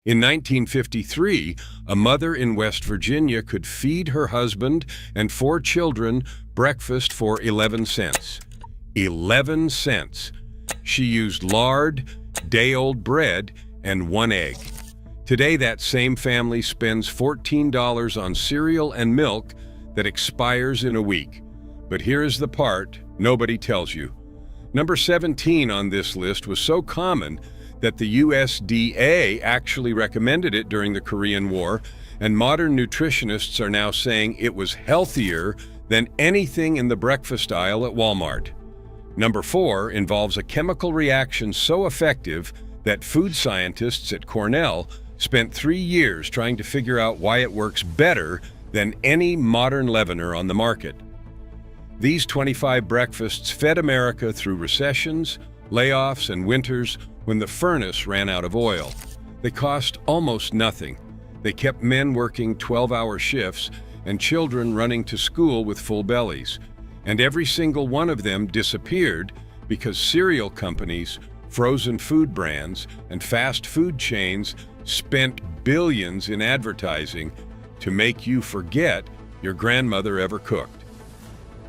In 1953, a mother in West Virginia could feed her husband and 4 children breakfast for 11 cents. 11 cents. She used lard, day-old bread, and 1 egg. Today, that same family spends $14 on cereal and milk that expires in a week. But here is the part nobody tells you. Number 17 on this list was so common that the USDA actually recommended it during the Korean War, and modern nutritionists are now saying it was healthier than anything in the breakfast aisle at Walmart. Number 4 involves a chemical reaction so effective that food scientists at Cornell spent 3 years trying to figure out why it works better than any modern leavener on the market. These 25 breakfasts fed America through recessions, layoffs, and winters when the furnace ran out of oil. They cost almost nothing. They kept men working 12-hour shifts and children running to school with full bellies. And every single one of them disappeared because cereal companies, frozen food brands, and fast food chains spent billions in advertising to make you forget your grandmother ever cooked.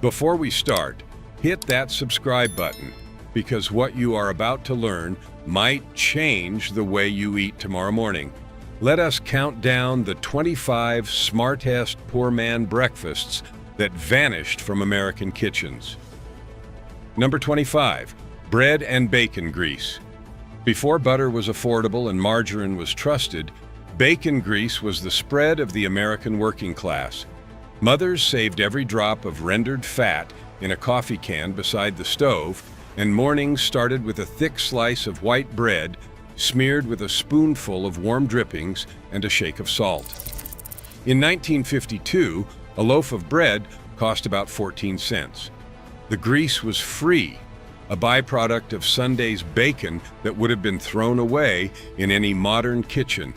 Before we start, hit that subscribe button, because what you are about to learn might change the way you eat tomorrow morning. Let us count down the 25 smartest poor man breakfasts that vanished from American kitchens. Number 25, bread and bacon grease. Before butter was affordable and margarine was trusted, bacon grease was the spread of the American working class. Mothers saved every drop of rendered fat in a coffee can beside the stove, and mornings started with a thick slice of white bread smeared with a spoonful of warm drippings and a shake of salt. In 1952, a loaf of bread cost about 14 cents. The grease was free, a byproduct of Sunday's bacon that would have been thrown away in any modern kitchen.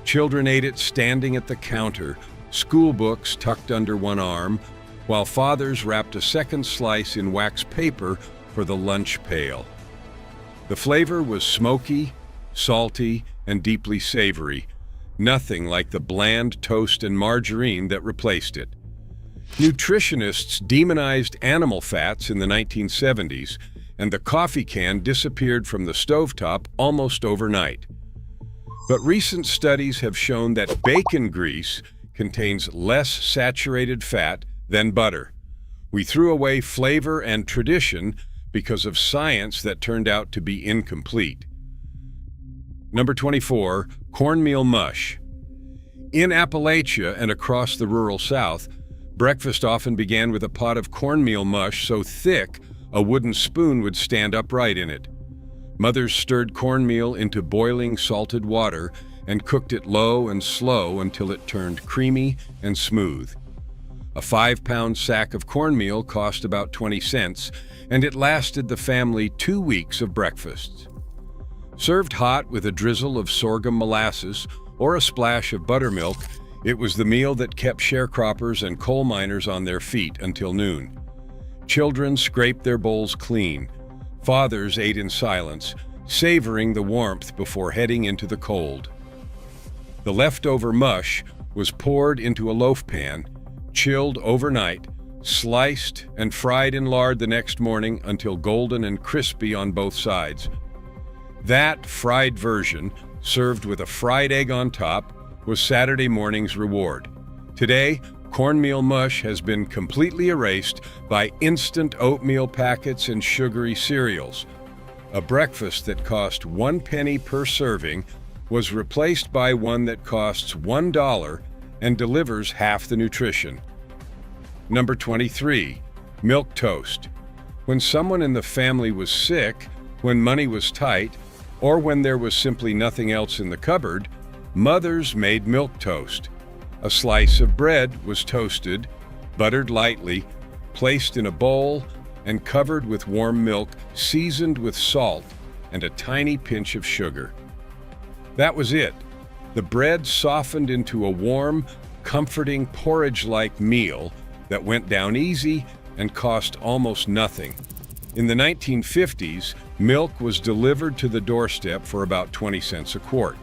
Children ate it standing at the counter, school books tucked under one arm, while fathers wrapped a second slice in wax paper for the lunch pail. The flavor was smoky, salty, and deeply savory, nothing like the bland toast and margarine that replaced it. Nutritionists demonized animal fats in the 1970s, and the coffee can disappeared from the stovetop almost overnight. But recent studies have shown that bacon grease contains less saturated fat than butter. We threw away flavor and tradition because of science that turned out to be incomplete. Number 24, cornmeal mush. In Appalachia and across the rural South, breakfast often began with a pot of cornmeal mush so thick a wooden spoon would stand upright in it. Mothers stirred cornmeal into boiling salted water and cooked it low and slow until it turned creamy and smooth. A 5-pound sack of cornmeal cost about 20 cents, and it lasted the family 2 weeks of breakfasts. Served hot with a drizzle of sorghum molasses or a splash of buttermilk, it was the meal that kept sharecroppers and coal miners on their feet until noon. Children scraped their bowls clean. Fathers ate in silence, savoring the warmth before heading into the cold. The leftover mush was poured into a loaf pan, chilled overnight, sliced and fried in lard the next morning until golden and crispy on both sides. That fried version, served with a fried egg on top, was Saturday morning's reward. Today, cornmeal mush has been completely erased by instant oatmeal packets and sugary cereals. A breakfast that cost 1 penny per serving was replaced by one that costs $1 and delivers half the nutrition. Number 23, milk toast. When someone in the family was sick, when money was tight, or when there was simply nothing else in the cupboard, mothers made milk toast. A slice of bread was toasted, buttered lightly, placed in a bowl, and covered with warm milk seasoned with salt and a tiny pinch of sugar. That was it. The bread softened into a warm, comforting porridge-like meal that went down easy and cost almost nothing. In the 1950s, milk was delivered to the doorstep for about 20 cents a quart.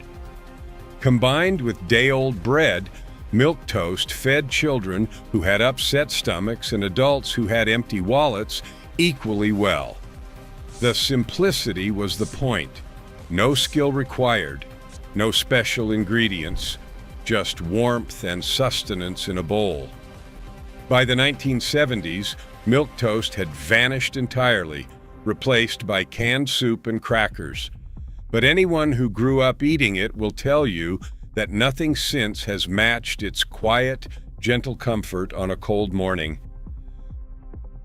Combined with day-old bread, milk toast fed children who had upset stomachs and adults who had empty wallets equally well. The simplicity was the point. No skill required, no special ingredients, just warmth and sustenance in a bowl. By the 1970s, milk toast had vanished entirely, replaced by canned soup and crackers. But anyone who grew up eating it will tell you that nothing since has matched its quiet, gentle comfort on a cold morning.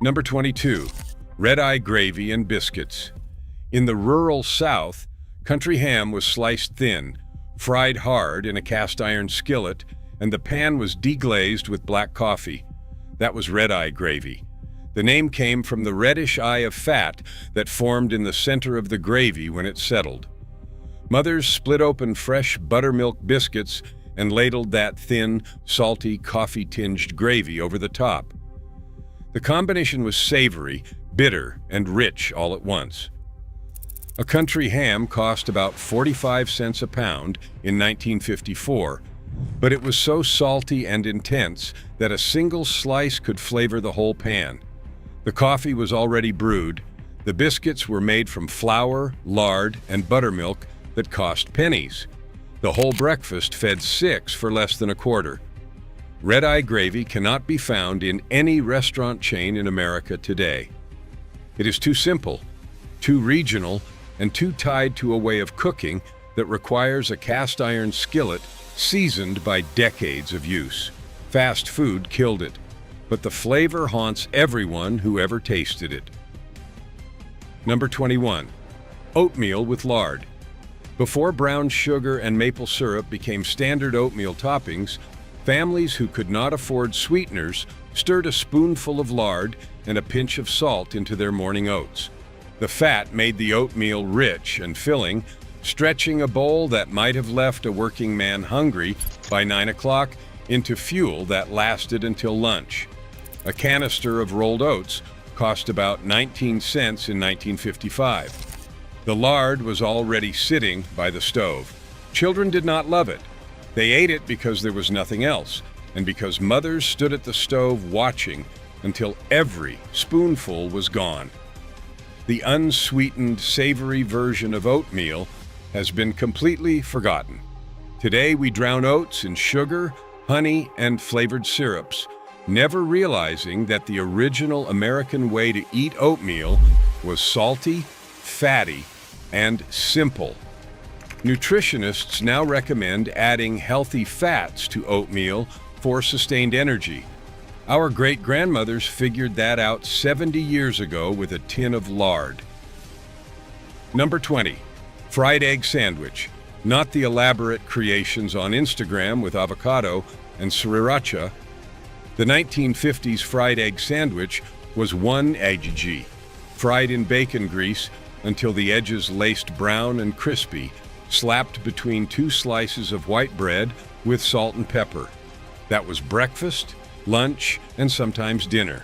Number 22, red-eye gravy and biscuits. In the rural South, country ham was sliced thin, fried hard in a cast-iron skillet, and the pan was deglazed with black coffee. That was red-eye gravy. The name came from the reddish eye of fat that formed in the center of the gravy when it settled. Mothers split open fresh buttermilk biscuits and ladled that thin, salty, coffee-tinged gravy over the top. The combination was savory, bitter, and rich all at once. A country ham cost about 45 cents a pound in 1954, but it was so salty and intense that a single slice could flavor the whole pan. The coffee was already brewed. The biscuits were made from flour, lard, and buttermilk that cost pennies. The whole breakfast fed 6 for less than a quarter. Red-eye gravy cannot be found in any restaurant chain in America today. It is too simple, too regional, and too tied to a way of cooking that requires a cast-iron skillet seasoned by decades of use. Fast food killed it, but the flavor haunts everyone who ever tasted it. Number 21, oatmeal with lard. Before brown sugar and maple syrup became standard oatmeal toppings, families who could not afford sweeteners stirred a spoonful of lard and a pinch of salt into their morning oats. The fat made the oatmeal rich and filling, stretching a bowl that might have left a working man hungry by 9 o'clock into fuel that lasted until lunch. A canister of rolled oats cost about 19 cents in 1955. The lard was already sitting by the stove. Children did not love it. They ate it because there was nothing else, and because mothers stood at the stove watching until every spoonful was gone. The unsweetened, savory version of oatmeal has been completely forgotten. Today we drown oats in sugar, honey, and flavored syrups, never realizing that the original American way to eat oatmeal was salty, fatty, and simple. Nutritionists now recommend adding healthy fats to oatmeal for sustained energy. Our great-grandmothers figured that out 70 years ago with a tin of lard. Number 20, fried egg sandwich. Not the elaborate creations on Instagram with avocado and sriracha. The 1950s fried egg sandwich was one egg, fried in bacon grease until the edges laced brown and crispy, slapped between 2 slices of white bread with salt and pepper. That was breakfast, lunch, and sometimes dinner.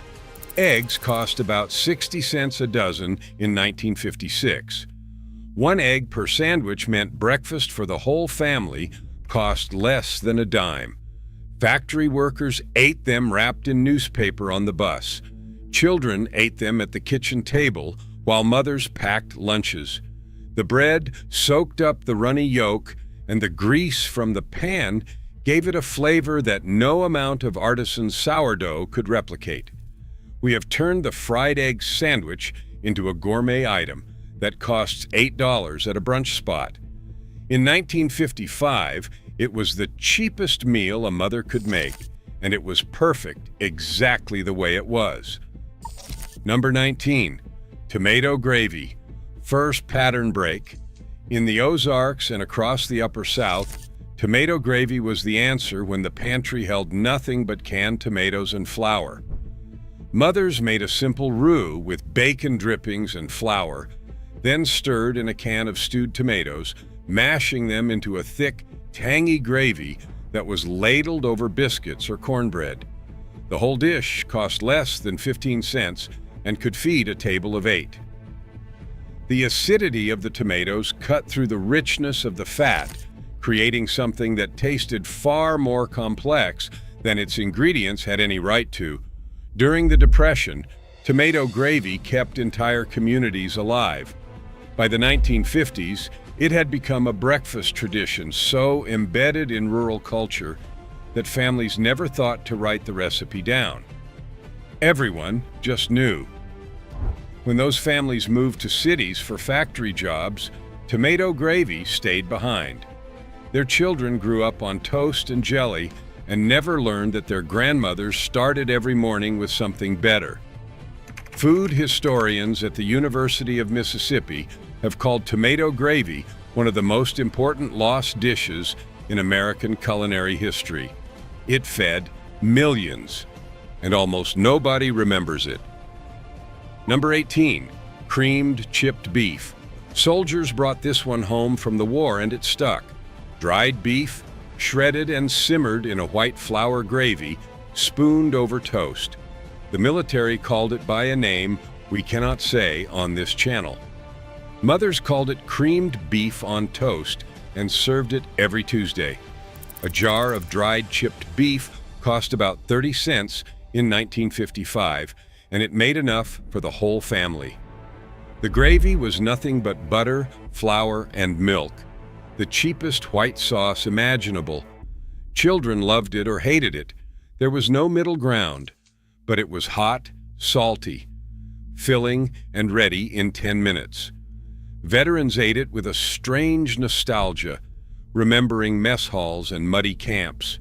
Eggs cost about 60 cents a dozen in 1956. 1 egg per sandwich meant breakfast for the whole family cost less than a dime. Factory workers ate them wrapped in newspaper on the bus. Children ate them at the kitchen table while mothers packed lunches. The bread soaked up the runny yolk, and the grease from the pan gave it a flavor that no amount of artisan sourdough could replicate. We have turned the fried egg sandwich into a gourmet item that costs $8 at a brunch spot. In 1955, it was the cheapest meal a mother could make, and it was perfect exactly the way it was. Number 19, tomato gravy. First pattern break. In the Ozarks and across the Upper South, tomato gravy was the answer when the pantry held nothing but canned tomatoes and flour. Mothers made a simple roux with bacon drippings and flour, then stirred in a can of stewed tomatoes, mashing them into a thick, tangy gravy that was ladled over biscuits or cornbread. The whole dish cost less than 15 cents and could feed a table of 8. The acidity of the tomatoes cut through the richness of the fat, creating something that tasted far more complex than its ingredients had any right to. During the Depression, tomato gravy kept entire communities alive. By the 1950s, it had become a breakfast tradition so embedded in rural culture that families never thought to write the recipe down. Everyone just knew. When those families moved to cities for factory jobs, tomato gravy stayed behind. Their children grew up on toast and jelly and never learned that their grandmothers started every morning with something better. Food historians at the University of Mississippi have called tomato gravy one of the most important lost dishes in American culinary history. It fed millions, and almost nobody remembers it. Number 18, creamed chipped beef. Soldiers brought this one home from the war and it stuck. Dried beef, shredded and simmered in a white flour gravy, spooned over toast. The military called it by a name we cannot say on this channel. Mothers called it creamed beef on toast and served it every Tuesday. A jar of dried chipped beef cost about 30 cents in 1955, and it made enough for the whole family. The gravy was nothing but butter, flour, and milk, the cheapest white sauce imaginable. Children loved it or hated it. There was no middle ground, but it was hot, salty, filling, and ready in 10 minutes. Veterans ate it with a strange nostalgia, remembering mess halls and muddy camps.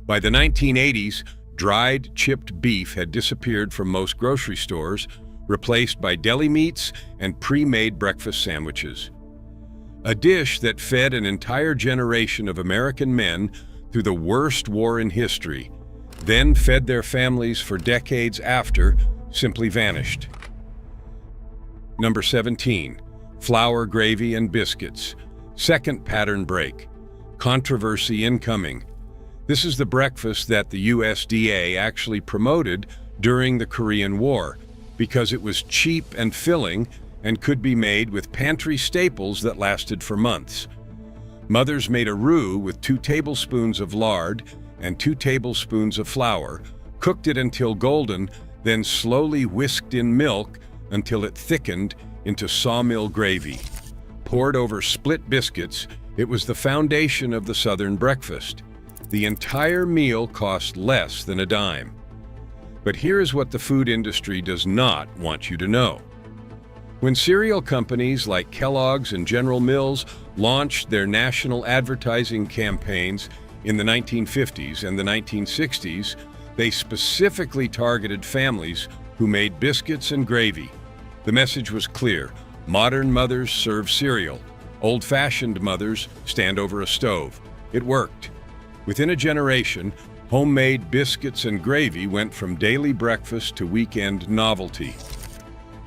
By the 1980s, dried chipped beef had disappeared from most grocery stores, replaced by deli meats and pre-made breakfast sandwiches. A dish that fed an entire generation of American men through the worst war in history, then fed their families for decades after, simply vanished. Number 17, flour gravy and biscuits. Second pattern break. Controversy incoming. This is the breakfast that the USDA actually promoted during the Korean War because it was cheap and filling and could be made with pantry staples that lasted for months. Mothers made a roux with 2 tablespoons of lard and 2 tablespoons of flour, cooked it until golden, then slowly whisked in milk until it thickened into sawmill gravy. Poured over split biscuits, it was the foundation of the Southern breakfast. The entire meal cost less than a dime. But here is what the food industry does not want you to know. When cereal companies like Kellogg's and General Mills launched their national advertising campaigns in the 1950s and the 1960s, they specifically targeted families who made biscuits and gravy. The message was clear: modern mothers serve cereal. Old-fashioned mothers stand over a stove. It worked. Within a generation, homemade biscuits and gravy went from daily breakfast to weekend novelty.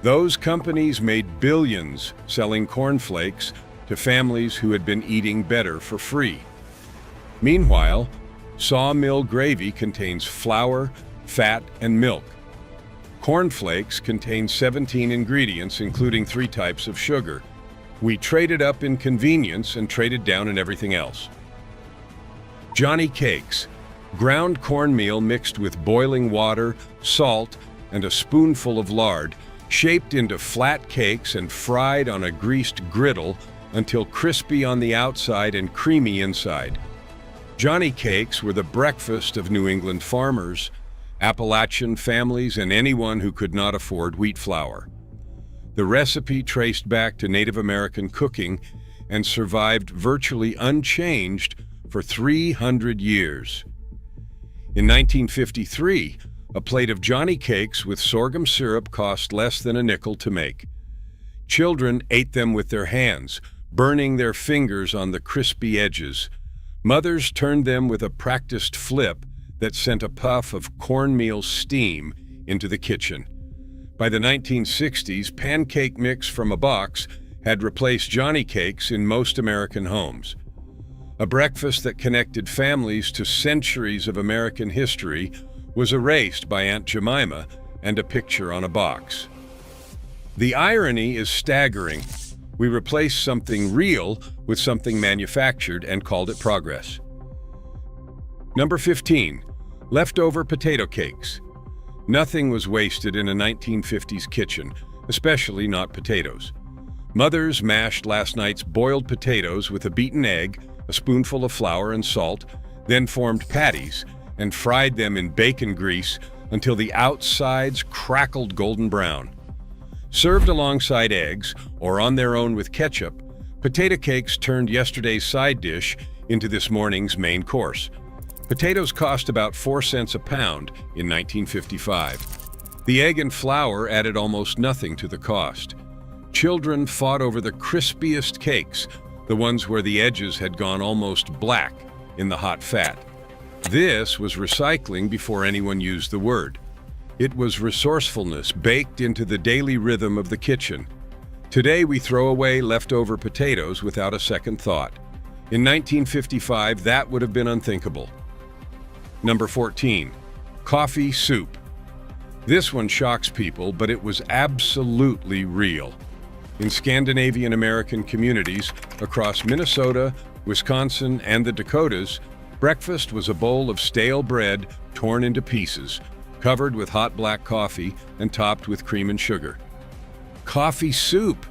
Those companies made billions selling cornflakes to families who had been eating better for free. Meanwhile, sawmill gravy contains flour, fat, and milk. Cornflakes contain 17 ingredients, including 3 types of sugar. We traded up in convenience and traded down in everything else. Johnny cakes, ground cornmeal mixed with boiling water, salt, and a spoonful of lard, shaped into flat cakes and fried on a greased griddle until crispy on the outside and creamy inside. Johnny cakes were the breakfast of New England farmers, Appalachian families, and anyone who could not afford wheat flour. The recipe traced back to Native American cooking and survived virtually unchanged for 300 years. In 1953, a plate of Johnny cakes with sorghum syrup cost less than a nickel to make. Children ate them with their hands, burning their fingers on the crispy edges. Mothers turned them with a practiced flip that sent a puff of cornmeal steam into the kitchen. By the 1960s, pancake mix from a box had replaced Johnny cakes in most American homes. A breakfast that connected families to centuries of American history was erased by Aunt Jemima and a picture on a box. The irony is staggering. We replaced something real with something manufactured and called it progress. Number 15. Leftover potato cakes. Nothing was wasted in a 1950s kitchen, especially not potatoes. Mothers mashed last night's boiled potatoes with a beaten egg, a spoonful of flour and salt, then formed patties and fried them in bacon grease until the outsides crackled golden brown. Served alongside eggs or on their own with ketchup, potato cakes turned yesterday's side dish into this morning's main course. Potatoes cost about 4 cents a pound in 1955. The egg and flour added almost nothing to the cost. Children fought over the crispiest cakes, the ones where the edges had gone almost black in the hot fat. This was recycling before anyone used the word. It was resourcefulness baked into the daily rhythm of the kitchen. Today we throw away leftover potatoes without a second thought. In 1955, that would have been unthinkable. Number 14. Coffee soup. This one shocks people, but it was absolutely real. In Scandinavian American communities across Minnesota, Wisconsin, and the Dakotas, breakfast was a bowl of stale bread torn into pieces, covered with hot black coffee and topped with cream and sugar. Coffee soup!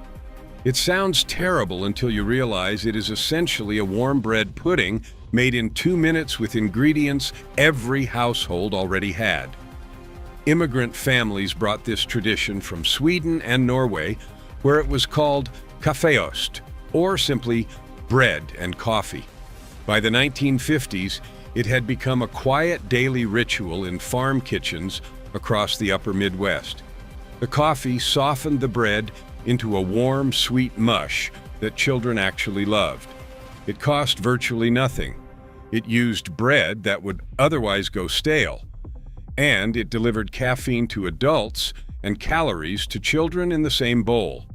It sounds terrible until you realize it is essentially a warm bread pudding made in 2 minutes with ingredients every household already had. Immigrant families brought this tradition from Sweden and Norway, where it was called kaffeost, or simply bread and coffee. By the 1950s, it had become a quiet daily ritual in farm kitchens across the upper Midwest. The coffee softened the bread into a warm, sweet mush that children actually loved. It cost virtually nothing. It used bread that would otherwise go stale, and it delivered caffeine to adults and calories to children in the same bowl.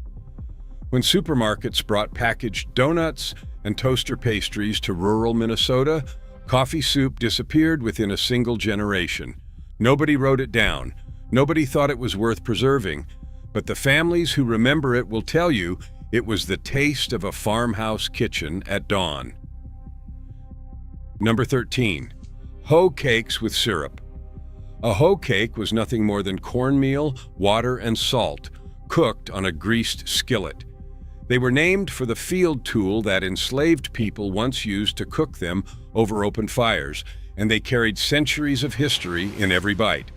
When supermarkets brought packaged donuts and toaster pastries to rural Minnesota, coffee soup disappeared within a single generation. Nobody wrote it down. Nobody thought it was worth preserving, but the families who remember it will tell you it was the taste of a farmhouse kitchen at dawn. Number 13. Hoe cakes with syrup. A hoe cake was nothing more than cornmeal, water, and salt, cooked on a greased skillet. They were named for the field tool that enslaved people once used to cook them over open fires, and they carried centuries of history in every bite.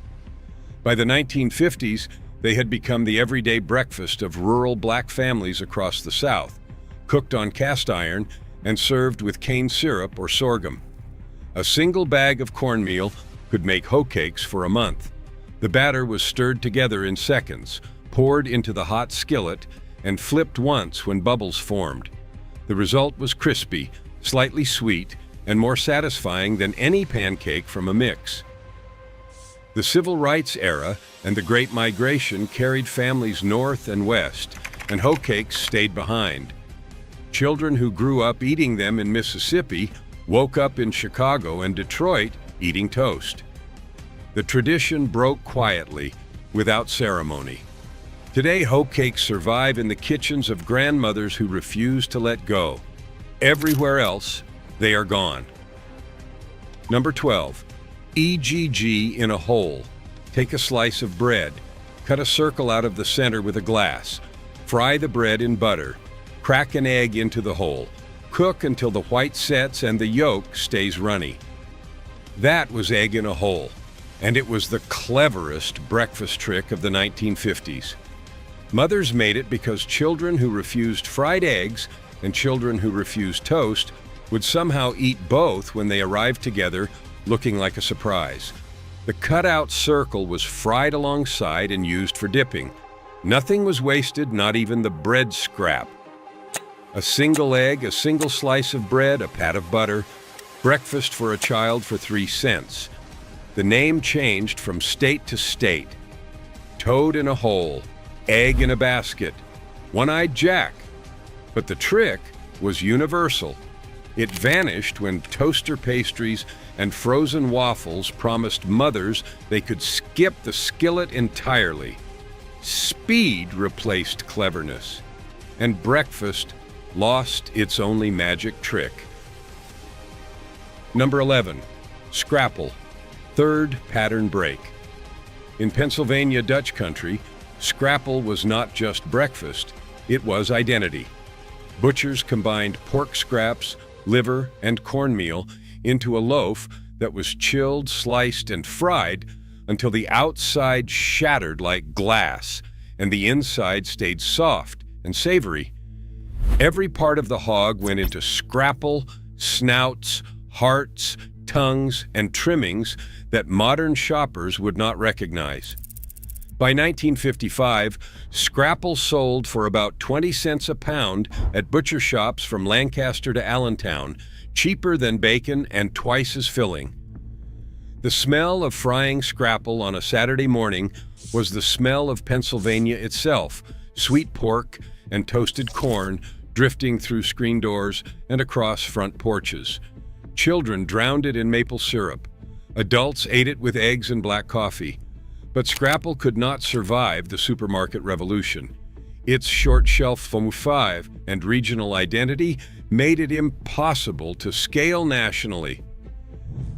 By the 1950s, they had become the everyday breakfast of rural black families across the South, cooked on cast iron and served with cane syrup or sorghum. A single bag of cornmeal could make hoe cakes for a month. The batter was stirred together in seconds, poured into the hot skillet, and flipped once when bubbles formed. The result was crispy, slightly sweet, and more satisfying than any pancake from a mix. The Civil Rights era and the Great Migration carried families north and west, and hoe cakes stayed behind. Children who grew up eating them in Mississippi woke up in Chicago and Detroit eating toast. The tradition broke quietly, without ceremony. Today, hoe cakes survive in the kitchens of grandmothers who refuse to let go. Everywhere else, they are gone. Number 12. EGG in a hole. Take a slice of bread. Cut a circle out of the center with a glass. Fry the bread in butter. Crack an egg into the hole. Cook until the white sets and the yolk stays runny. That was egg in a hole, and it was the cleverest breakfast trick of the 1950s. Mothers made it because children who refused fried eggs and children who refused toast would somehow eat both when they arrived together, looking like a surprise. The cutout circle was fried alongside and used for dipping. Nothing was wasted, not even the bread scrap. A single egg, a single slice of bread, a pat of butter. Breakfast for a child for 3 cents. The name changed from state to state. Toad in a hole, egg in a basket, one-eyed Jack. But the trick was universal. It vanished when toaster pastries and frozen waffles promised mothers they could skip the skillet entirely. Speed replaced cleverness. and breakfast lost its only magic trick. Number 11. Scrapple, third pattern break. In Pennsylvania Dutch country, scrapple was not just breakfast, it was identity. Butchers combined pork scraps, liver, and cornmeal into a loaf that was chilled, sliced, and fried until the outside shattered like glass and the inside stayed soft and savory. Every part of the hog went into scrapple, snouts, hearts, tongues, and trimmings that modern shoppers would not recognize. By 1955, scrapple sold for about 20 cents a pound at butcher shops from Lancaster to Allentown, cheaper than bacon and twice as filling. The smell of frying scrapple on a Saturday morning was the smell of Pennsylvania itself, sweet pork and toasted corn drifting through screen doors and across front porches. Children drowned it in maple syrup. Adults ate it with eggs and black coffee. But scrapple could not survive the supermarket revolution. Its short shelf five and regional identity made it impossible to scale nationally.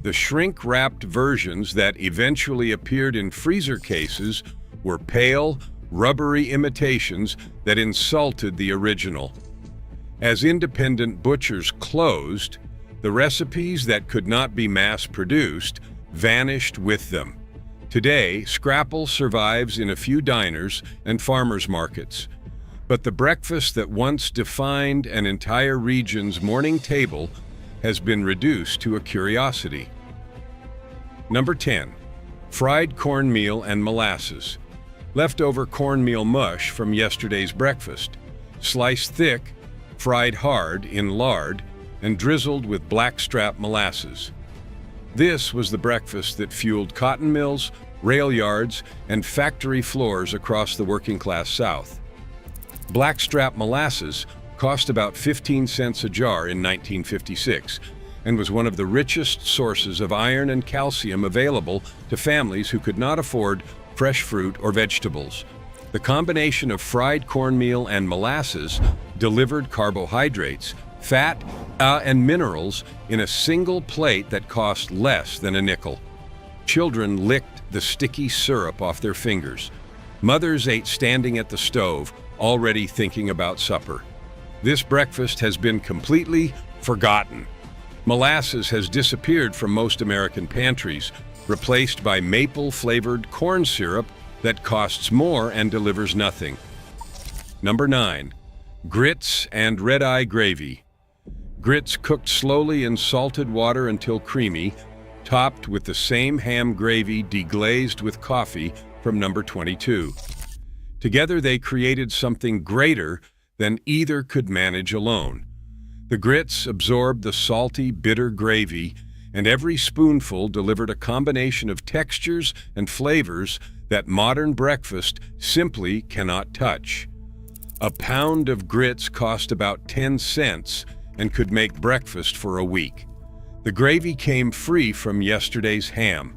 The shrink-wrapped versions that eventually appeared in freezer cases were pale, rubbery imitations that insulted the original. As independent butchers closed, the recipes that could not be mass-produced vanished with them. Today, scrapple survives in a few diners and farmers markets. But the breakfast that once defined an entire region's morning table has been reduced to a curiosity. Number 10. Fried cornmeal and molasses. Leftover cornmeal mush from yesterday's breakfast. Sliced thick, fried hard in lard, and drizzled with blackstrap molasses. This was the breakfast that fueled cotton mills, rail yards, and factory floors across the working-class South. Blackstrap molasses cost about 15 cents a jar in 1956 and was one of the richest sources of iron and calcium available to families who could not afford fresh fruit or vegetables. The combination of fried cornmeal and molasses delivered carbohydrates, fat, and minerals in a single plate that cost less than a nickel. Children licked the sticky syrup off their fingers. Mothers ate standing at the stove, already thinking about supper. This breakfast has been completely forgotten. Molasses has disappeared from most American pantries, replaced by maple-flavored corn syrup that costs more and delivers nothing. Number 9. Grits and red-eye gravy. Grits cooked slowly in salted water until creamy, topped with the same ham gravy deglazed with coffee from number 22. Together they created something greater than either could manage alone. The grits absorbed the salty, bitter gravy, and every spoonful delivered a combination of textures and flavors that modern breakfast simply cannot touch. A pound of grits cost about 10 cents and could make breakfast for a week. The gravy came free from yesterday's ham.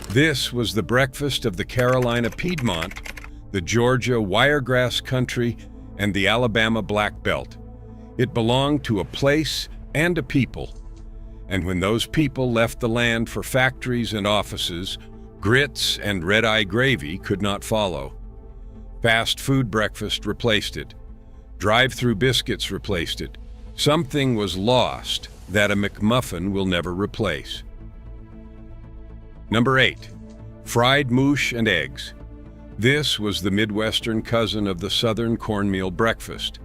This was the breakfast of the Carolina Piedmont, the Georgia Wiregrass Country, and the Alabama Black Belt. It belonged to a place and a people. And when those people left the land for factories and offices, grits and red-eye gravy could not follow. Fast food breakfast replaced it. Drive-through biscuits replaced it. Something was lost that a McMuffin will never replace. Number 8. Fried moosh and eggs. This was the Midwestern cousin of the Southern cornmeal breakfast.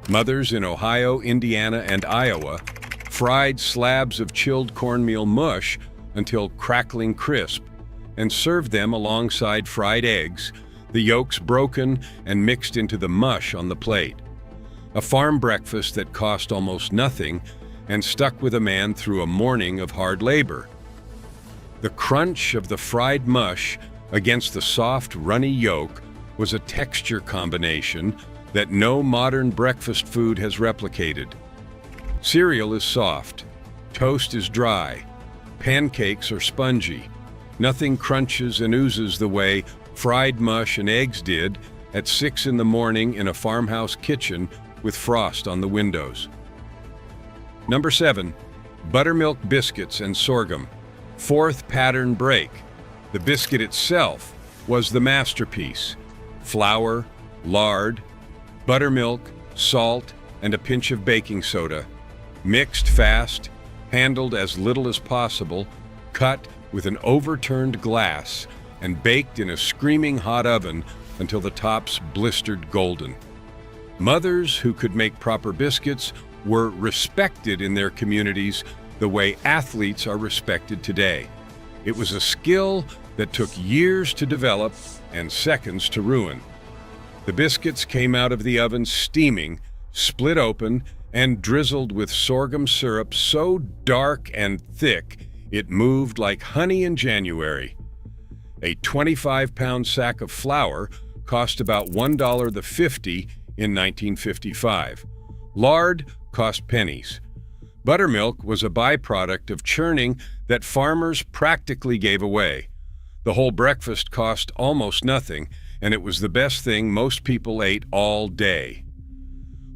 Mothers in Ohio, Indiana, and Iowa fried slabs of chilled cornmeal mush until crackling crisp and served them alongside fried eggs, the yolks broken and mixed into the mush on the plate. A farm breakfast that cost almost nothing and stuck with a man through a morning of hard labor. The crunch of the fried mush against the soft, runny yolk was a texture combination that no modern breakfast food has replicated. Cereal is soft, toast is dry, pancakes are spongy. Nothing crunches and oozes the way fried mush and eggs did at 6 in the morning in a farmhouse kitchen with frost on the windows. Number 7. Buttermilk biscuits and sorghum. Fourth pattern break. The biscuit itself was the masterpiece. Flour, lard, buttermilk, salt, and a pinch of baking soda. Mixed fast, handled as little as possible, cut with an overturned glass, and baked in a screaming hot oven until the tops blistered golden. Mothers who could make proper biscuits were respected in their communities the way athletes are respected today. It was a skill that took years to develop and seconds to ruin. The biscuits came out of the oven steaming, split open, and drizzled with sorghum syrup so dark and thick it moved like honey in January. A 25-pound sack of flour cost about $1.50 in 1955. Lard cost pennies. Buttermilk was a byproduct of churning that farmers practically gave away. The whole breakfast cost almost nothing, and it was the best thing most people ate all day.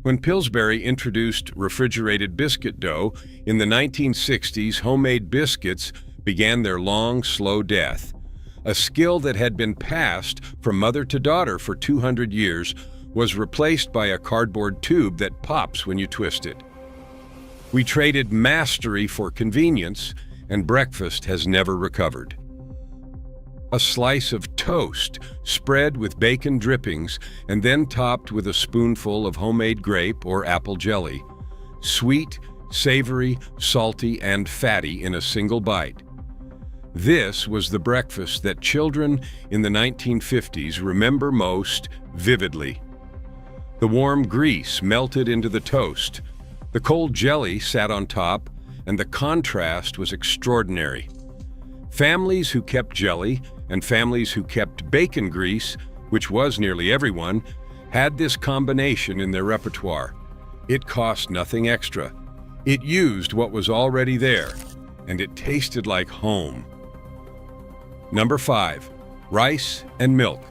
When Pillsbury introduced refrigerated biscuit dough in the 1960s, homemade biscuits began their long, slow death. A skill that had been passed from mother to daughter for 200 years was replaced by a cardboard tube that pops when you twist it. We traded mastery for convenience, and breakfast has never recovered. A slice of toast spread with bacon drippings and then topped with a spoonful of homemade grape or apple jelly. Sweet, savory, salty, and fatty in a single bite. This was the breakfast that children in the 1950s remember most vividly. The warm grease melted into the toast. The cold jelly sat on top, and the contrast was extraordinary. Families who kept jelly and families who kept bacon grease, which was nearly everyone, had this combination in their repertoire. It cost nothing extra. It used what was already there, and it tasted like home. Number 5. Rice and milk.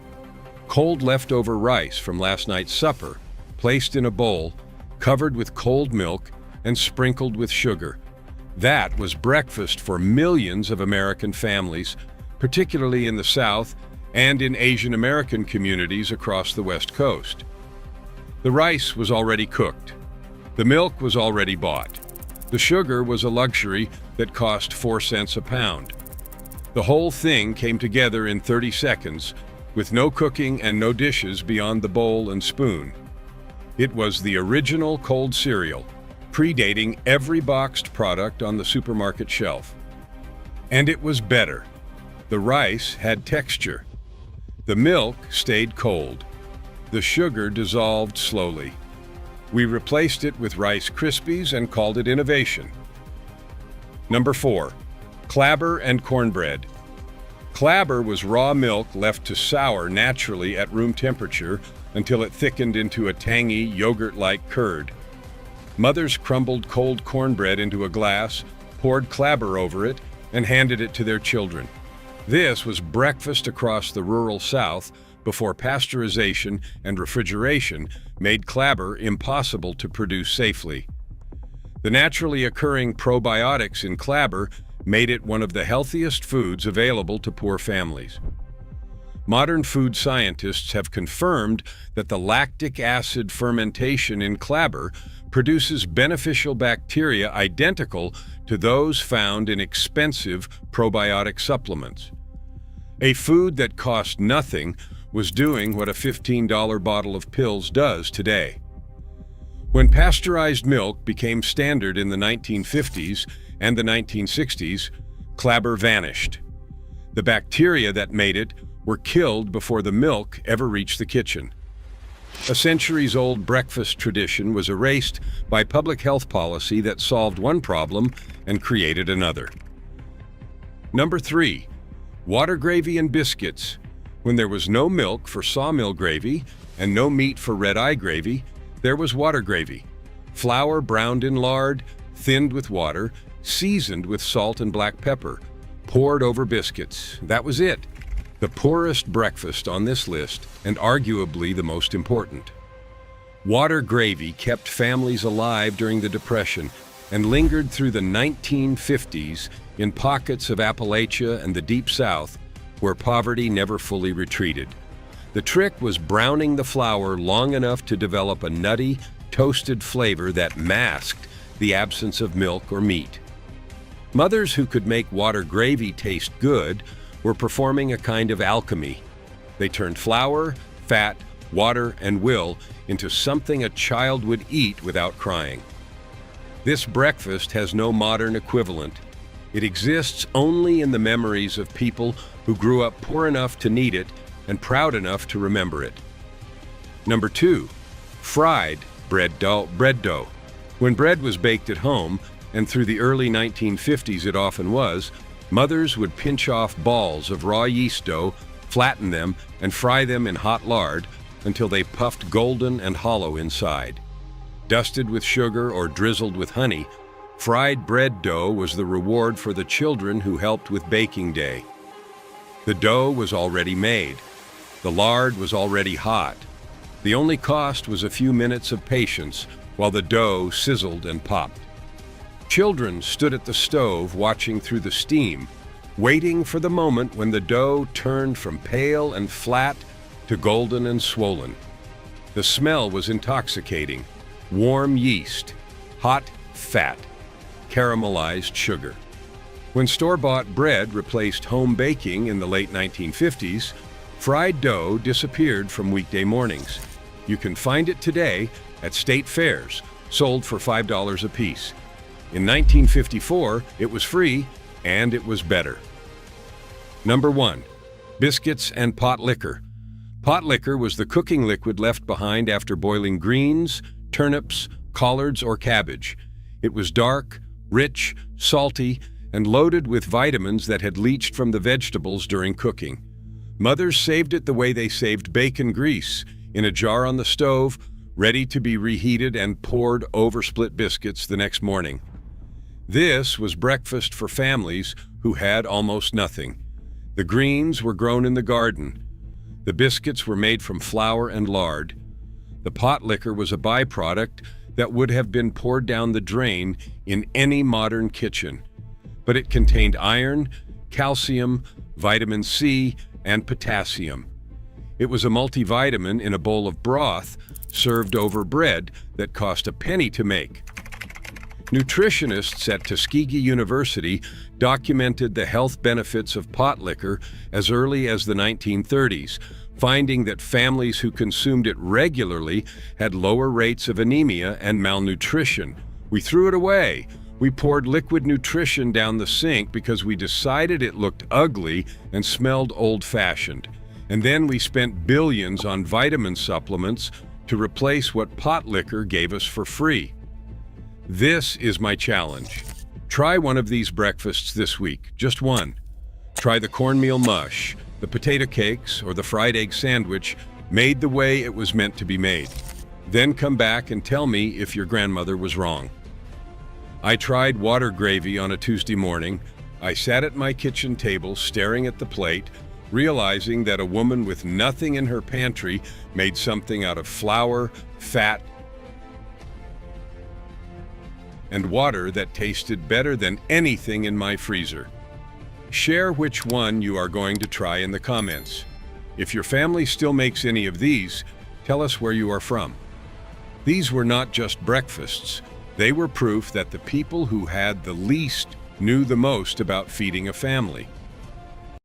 Cold leftover rice from last night's supper, placed in a bowl, covered with cold milk, and sprinkled with sugar. That was breakfast for millions of American families, particularly in the South and in Asian American communities across the West Coast. The rice was already cooked. The milk was already bought. The sugar was a luxury that cost 4 cents a pound. The whole thing came together in 30 seconds, with no cooking and no dishes beyond the bowl and spoon. It was the original cold cereal, predating every boxed product on the supermarket shelf. And it was better. The rice had texture. The milk stayed cold. The sugar dissolved slowly. We replaced it with Rice Krispies and called it innovation. Number 4. Clabber and cornbread. Clabber was raw milk left to sour naturally at room temperature until it thickened into a tangy, yogurt-like curd. Mothers crumbled cold cornbread into a glass, poured clabber over it, and handed it to their children. This was breakfast across the rural South before pasteurization and refrigeration made clabber impossible to produce safely. The naturally occurring probiotics in clabber made it one of the healthiest foods available to poor families. Modern food scientists have confirmed that the lactic acid fermentation in clabber produces beneficial bacteria identical to those found in expensive probiotic supplements. A food that cost nothing was doing what a $15 bottle of pills does today. When pasteurized milk became standard in the 1950s and the 1960s, clabber vanished. The bacteria that made it were killed before the milk ever reached the kitchen. A centuries-old breakfast tradition was erased by public health policy that solved one problem and created another. Number 3. Water gravy and biscuits. When there was no milk for sawmill gravy and no meat for red-eye gravy, there was water gravy. Flour browned in lard, thinned with water, seasoned with salt and black pepper, poured over biscuits. That was it. The The poorest breakfast on this list, and arguably the most important. Water gravy kept families alive during the Depression and lingered through the 1950s in pockets of Appalachia and the Deep South where poverty never fully retreated. The trick was browning the flour long enough to develop a nutty, toasted flavor that masked the absence of milk or meat. Mothers who could make water gravy taste good were performing a kind of alchemy. They turned flour, fat, water, and will into something a child would eat without crying. This breakfast has no modern equivalent. It exists only in the memories of people who grew up poor enough to need it and proud enough to remember it. Number 2, fried bread dough. When bread was baked at home, and through the early 1950s it often was, mothers would pinch off balls of raw yeast dough, flatten them, and fry them in hot lard until they puffed golden and hollow inside. Dusted with sugar or drizzled with honey, fried bread dough was the reward for the children who helped with baking day. The dough was already made. The lard was already hot. The only cost was a few minutes of patience while the dough sizzled and popped. Children stood at the stove watching through the steam, waiting for the moment when the dough turned from pale and flat to golden and swollen. The smell was intoxicating. Warm yeast, hot fat, caramelized sugar. When store-bought bread replaced home baking in the late 1950s, fried dough disappeared from weekday mornings. You can find it today at state fairs, sold for $5 a piece. In 1954, it was free, and it was better. Number 1, biscuits and pot liquor. Pot liquor was the cooking liquid left behind after boiling greens, turnips, collards, or cabbage. It was dark, rich, salty, and loaded with vitamins that had leached from the vegetables during cooking. Mothers saved it the way they saved bacon grease, in a jar on the stove, ready to be reheated and poured over split biscuits the next morning. This was breakfast for families who had almost nothing. The greens were grown in the garden. The biscuits were made from flour and lard. The pot liquor was a byproduct that would have been poured down the drain in any modern kitchen. But it contained iron, calcium, vitamin C, and potassium. It was a multivitamin in a bowl of broth served over bread that cost a penny to make. Nutritionists at Tuskegee University documented the health benefits of pot liquor as early as the 1930s, finding that families who consumed it regularly had lower rates of anemia and malnutrition. We threw it away. We poured liquid nutrition down the sink because we decided it looked ugly and smelled old-fashioned. And then we spent billions on vitamin supplements to replace what pot liquor gave us for free. This is my challenge. Try one of these breakfasts this week, just one. Try the cornmeal mush, the potato cakes, or the fried egg sandwich made the way it was meant to be made. Then come back and tell me if your grandmother was wrong. I tried water gravy on a Tuesday morning. I sat at my kitchen table staring at the plate, realizing that a woman with nothing in her pantry made something out of flour, fat, and water that tasted better than anything in my freezer. Share which one you are going to try in the comments. If your family still makes any of these, tell us where you are from. These were not just breakfasts. They were proof that the people who had the least knew the most about feeding a family.